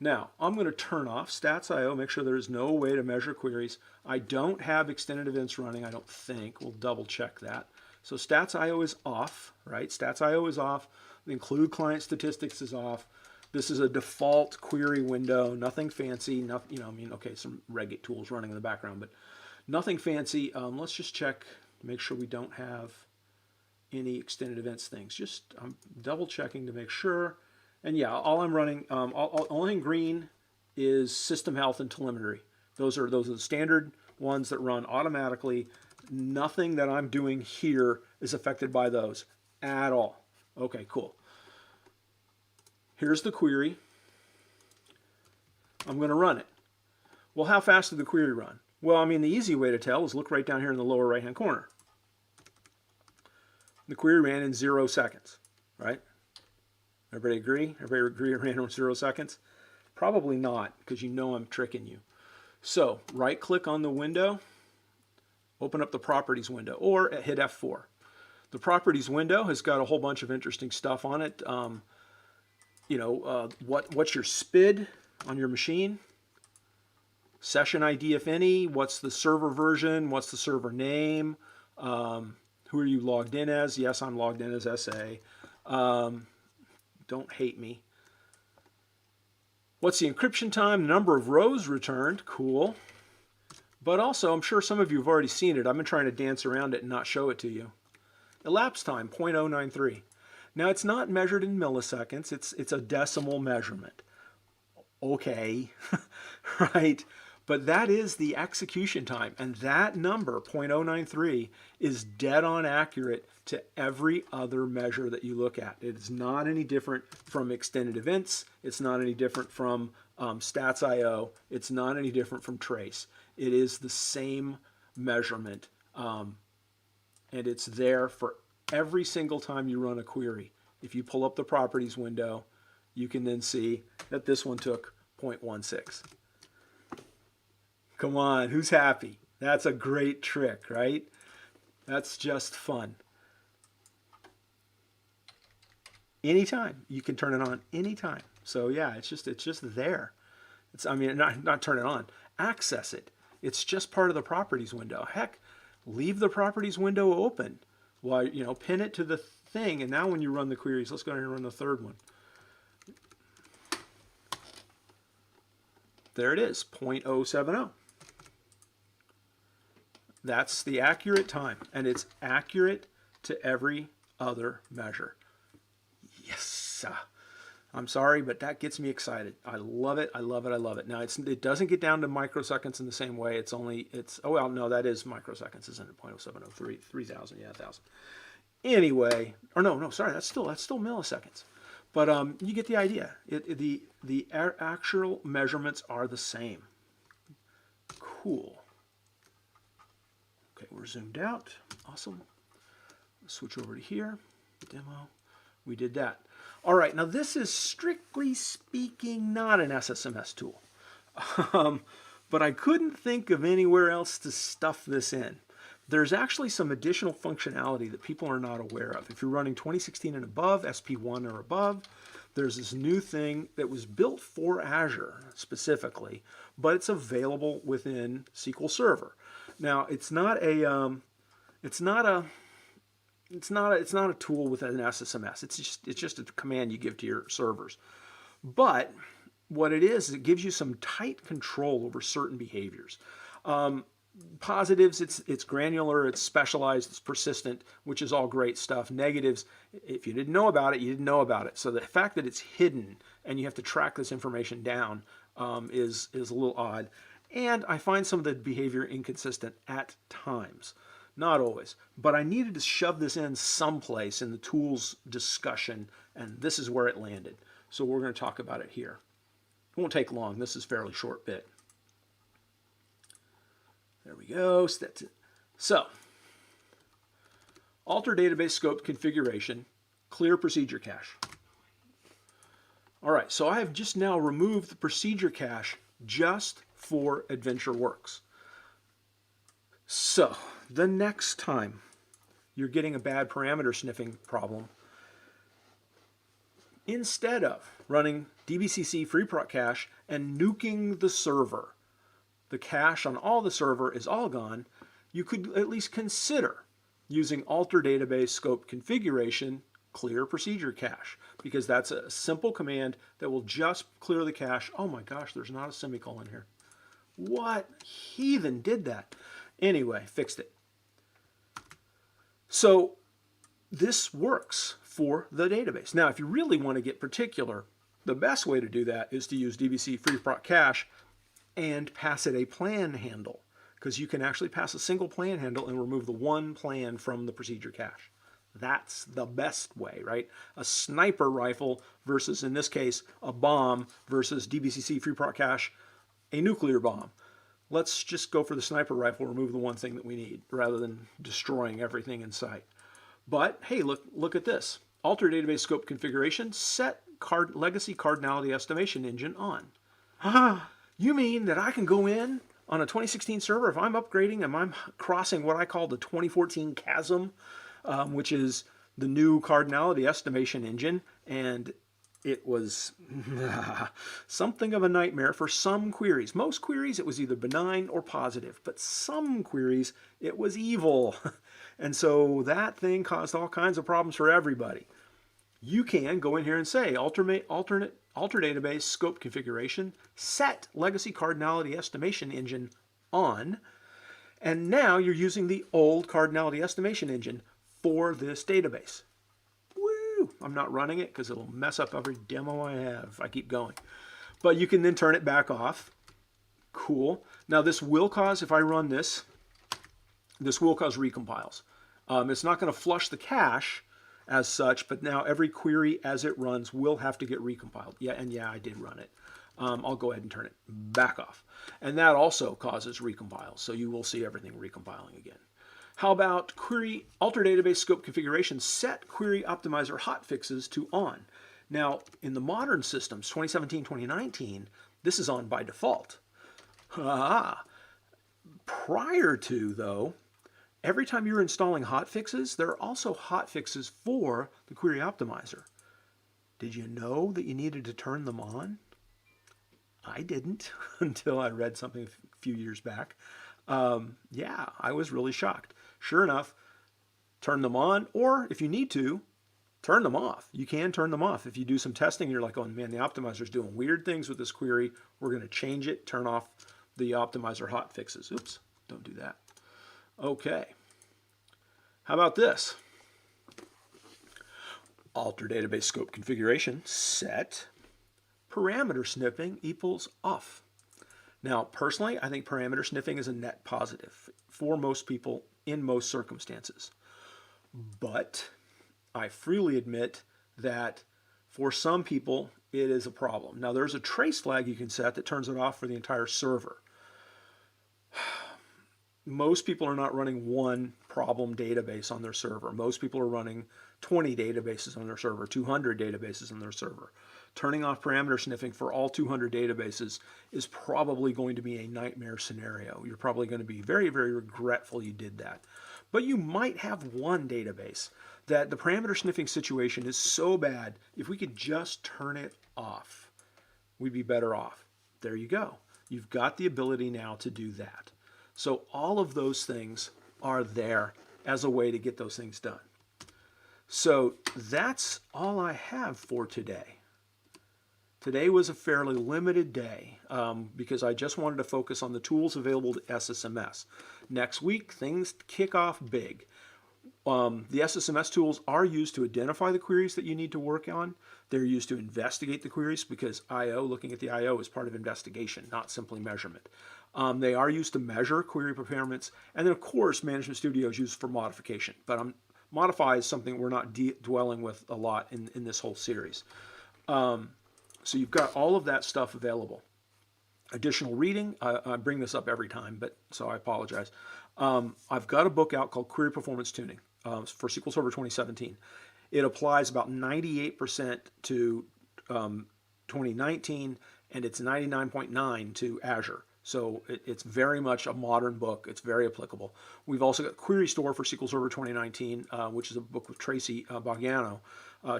S1: Now I'm going to turn off stats.io, make sure there's no way to measure queries. I don't have extended events running, I don't think. We'll double check that. So stats.io is off, right? Stats.io is off. The include client statistics is off. This is a default query window, nothing fancy, okay, some Regit tools running in the background, but nothing fancy. Let's just check, make sure we don't have any extended events things. I'm double checking to make sure. And yeah, all I'm running, only in green is system health and telemetry. Those are the standard ones that run automatically. Nothing that I'm doing here is affected by those at all. Okay, cool. Here's the query. I'm going to run it. Well, how fast did the query run? Well, I mean, the easy way to tell is look right down here in the lower right-hand corner. The query ran in 0 seconds, right? Everybody agree? Everybody agree it ran in 0 seconds? Probably not, because you know I'm tricking you. So, right-click on the window, open up the Properties window, or hit F4. The Properties window has got a whole bunch of interesting stuff on it. What's your SPID on your machine? Session ID, if any. What's the server version? What's the server name? Who are you logged in as? Yes, I'm logged in as SA. Don't hate me. What's the encryption time? Number of rows returned. Cool. But also, I'm sure some of you have already seen it. I've been trying to dance around it and not show it to you. Elapsed time, 0.093. Now, it's not measured in milliseconds. It's a decimal measurement. Okay, right? But that is the execution time. And that number, 0.093, is dead on accurate to every other measure that you look at. It is not any different from extended events. It's not any different from stats.io. It's not any different from trace. It is the same measurement. And it's there for every single time you run a query. If you pull up the properties window, you can then see that this one took 0.16. Come on, who's happy? That's a great trick, right? That's just fun. Anytime. You can turn it on anytime. So yeah, it's just there. I mean, not turn it on. Access it. It's just part of the properties window. Heck, leave the properties window open while, pin it to the thing. And now when you run the queries, let's go ahead and run the third one. There it is, 0.070. That's the accurate time, and it's accurate to every other measure. Yes. I'm sorry, but that gets me excited. I love it. I love it. I love it. Now, it doesn't get down to microseconds in the same way. Oh, well, no, that is microseconds, isn't it? 0.070, 3,000, yeah, 1,000. Anyway, or no, sorry, that's still milliseconds. But you get the idea. The actual measurements are the same. Cool. Okay, we're zoomed out. Awesome. Let's switch over to here. Demo. We did that. All right, now this is strictly speaking not an SSMS tool. But I couldn't think of anywhere else to stuff this in. There's actually some additional functionality that people are not aware of. If you're running 2016 and above, SP1 or above, there's this new thing that was built for Azure specifically, but it's available within SQL Server. Now, it's not a tool with an SSMS. It's just a command you give to your servers. But what it is, it gives you some tight control over certain behaviors. Positives, it's granular, it's specialized, it's persistent, which is all great stuff. Negatives, if you didn't know about it, you didn't know about it. So the fact that it's hidden and you have to track this information down is a little odd. And I find some of the behavior inconsistent at times. Not always. But I needed to shove this in someplace in the tools discussion, and this is where it landed. So we're going to talk about it here. It won't take long. This is a fairly short bit. There we go. So, alter database scope configuration, clear procedure cache. All right, so I have just now removed the procedure cache just for AdventureWorks. So, the next time you're getting a bad parameter sniffing problem, instead of running DBCC FreeProt cache and nuking the server, the cache on all the server is all gone, you could at least consider using alter database scope configuration clear procedure cache, because that's a simple command that will just clear the cache. Oh my gosh, there's not a semicolon here. What heathen did that? Anyway, fixed it. So this works for the database. Now, if you really want to get particular, the best way to do that is to use DBC FreeProt cache and pass it a plan handle, because you can actually pass a single plan handle and remove the one plan from the procedure cache. That's the best way, right? A sniper rifle versus, in this case, a bomb versus DBCC FreeProt cache, a nuclear bomb. Let's just go for the sniper rifle, remove the one thing that we need, rather than destroying everything in sight. But hey, look at this. Alter database scope configuration, set legacy cardinality estimation engine on. You mean that I can go in on a 2016 server if I'm upgrading and I'm crossing what I call the 2014 chasm, which is the new cardinality estimation engine, and it was something of a nightmare for some queries. Most queries, it was either benign or positive, but some queries, it was evil. And so that thing caused all kinds of problems for everybody. You can go in here and say, alter database scope configuration, set legacy cardinality estimation engine on, and now you're using the old cardinality estimation engine for this database. Woo! I'm not running it because it'll mess up every demo I have if I keep going. But you can then turn it back off. Cool. Now this will cause, if I run this will cause recompiles. It's not going to flush the cache as such, but now every query as it runs will have to get recompiled. Yeah, I did run it. I'll go ahead and turn it back off. And that also causes recompiles, so you will see everything recompiling again. How about query alter database scope configuration, set query optimizer hotfixes to on. Now, in the modern systems, 2017, 2019, this is on by default. Prior to, though, Every time you're installing hotfixes, there are also hotfixes for the query optimizer. Did you know that you needed to turn them on? I didn't until I read something a few years back. Yeah, I was really shocked. Sure enough, turn them on, or if you need to, turn them off. You can turn them off. If you do some testing, you're like, oh man, the optimizer's doing weird things with this query. We're going to change it, turn off the optimizer hotfixes. Oops, don't do that. Okay. How about this? Alter database scope configuration, set, parameter sniffing equals off. Now, personally, I think parameter sniffing is a net positive for most people in most circumstances. But I freely admit that for some people, it is a problem. Now, there's a trace flag you can set that turns it off for the entire server. Most people are not running one problem database on their server. Most people are running 20 databases on their server, 200 databases on their server. Turning off parameter sniffing for all 200 databases is probably going to be a nightmare scenario. You're probably going to be very, very regretful you did that. But you might have one database that the parameter sniffing situation is so bad, if we could just turn it off, we'd be better off. There you go. You've got the ability now to do that. So all of those things are there as a way to get those things done. So that's all I have for today. Today was a fairly limited day because I just wanted to focus on the tools available to SSMS. Next week, things kick off big. The SSMS tools are used to identify the queries that you need to work on. They're used to investigate the queries because I/O, looking at the I/O, is part of investigation, not simply measurement. They are used to measure query performance. And then, of course, Management Studio is used for modification. But modify is something we're not dwelling with a lot in this whole series. So you've got all of that stuff available. Additional reading, I bring this up every time, but so I apologize. I've got a book out called Query Performance Tuning for SQL Server 2017. It applies about 98% to 2019, and it's 99.9 to Azure. So it's very much a modern book. It's very applicable. We've also got Query Store for SQL Server 2019, which is a book with Tracy Boggiano.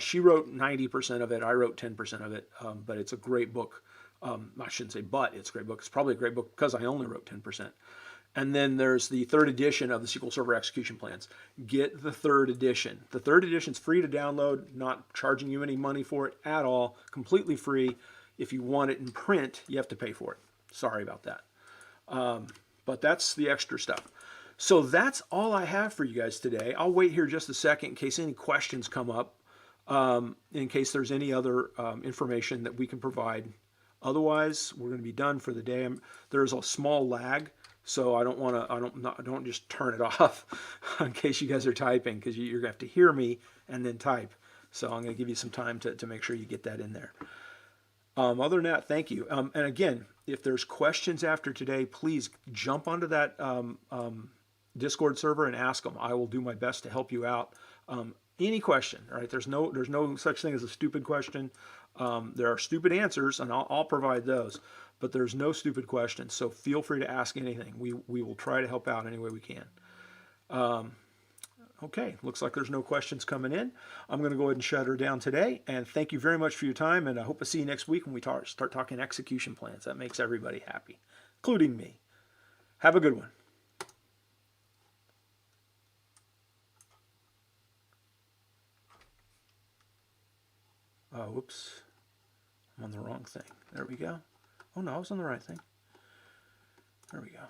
S1: She wrote 90% of it. I wrote 10% of it, but it's a great book. I shouldn't say but, it's a great book. It's probably a great book because I only wrote 10%. And then there's the third edition of the SQL Server Execution Plans. Get the third edition. The third edition is free to download, not charging you any money for it at all, completely free. If you want it in print, you have to pay for it. Sorry about that. But that's the extra stuff. So that's all I have for you guys today. I'll wait here just a second in case any questions come up, in case there's any other information that we can provide. Otherwise, we're going to be done for the day. There's a small lag, so I don't just turn it off in case you guys are typing, because you're going to have to hear me and then type. So I'm going to give you some time to make sure you get that in there. Other than that, thank you. And again, if there's questions after today, please jump onto that Discord server and ask them. I will do my best to help you out. Any question, all right? There's no such thing as a stupid question. There are stupid answers, and I'll provide those. But there's no stupid questions, so feel free to ask anything. We will try to help out any way we can. Okay, looks like there's no questions coming in. I'm going to go ahead and shut her down today, and thank you very much for your time, and I hope to see you next week when we start talking execution plans. That makes everybody happy, including me. Have a good one. Oh, whoops. I'm on the wrong thing. There we go. Oh, no, I was on the right thing. There we go.